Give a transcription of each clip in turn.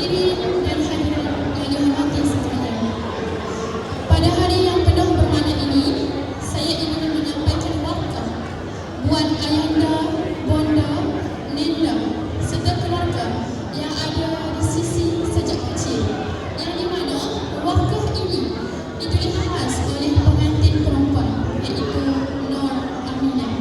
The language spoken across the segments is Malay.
hadirin dan hadirat yang dihormati sekalian. Pada hari yang penuh bermakna ini, saya ingin menyampaikan wakaf buat ayahanda, bonda, nenda serta keluarga yang ada di sisi sejak kecil, yang di mana wakaf ini ditulis khas oleh pengantin perempuan iaitu Nur Aminah.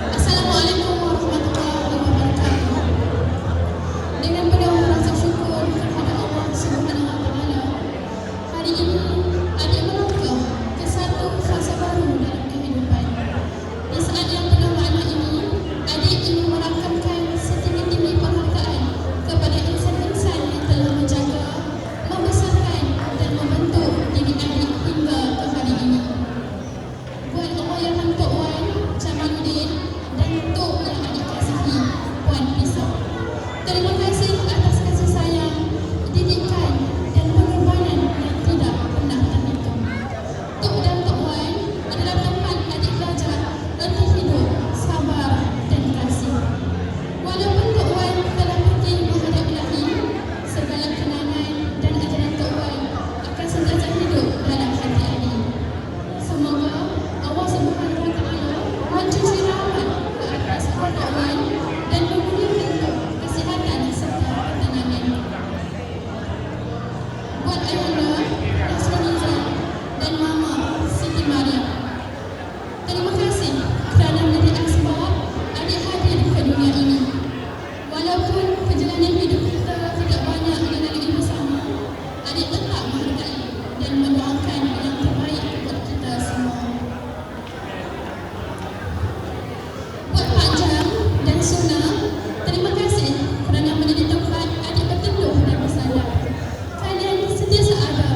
Assalamualaikum warahmatullahi wabarakatuh. Dengan penuh rasa syukur kepada Allah Subhanahu wa taala, hari ini adik melangkah ke satu fasa baru dalam kehidupan. Di saat yang penuh makna ini, adik ingin merakamkan setinggi-tinggi penghargaan kepada insan-insan yang telah menjaga, membesarkan dan membentuk diri adik hingga ke hari ini. Buat Allahyarham Tok Wan Jamaluddin dan Tok yang adik kasihi, Puan Pisau. Terima kasih atas kasih sayang, didikan dan pengorbanan yang tidak pernah terhitung. Tok dan Tok Wan adalah tempat adik belajar erti hidup, sabar dan kasih. Walaupun Tok Wan telah pergi menghadap Ilahi, segala kenangan dan ajaran Tok Wan akan sentiasa hidup dalam hati adik. Semoga Allah Subhanahu wa taala mencuci rahmat ke atas Tok Wan dan memulihkan kesihatan serta ketenangan. Buat ayahanda Nasraniza dan mama Siti Mariam, terima kasih kerana menjadi asbab adik hadir ke dunia ini. Walaupun perjalanan hidup kita tidak banyak dilalui bersama, adik tetap menghargai dan mendoakan yang terbaik buat kita semua. Buat Pak Jam dan Suna, terima kasih kerana menjadi tempat adik berteduh dan bersandar. Kalian sentiasa ada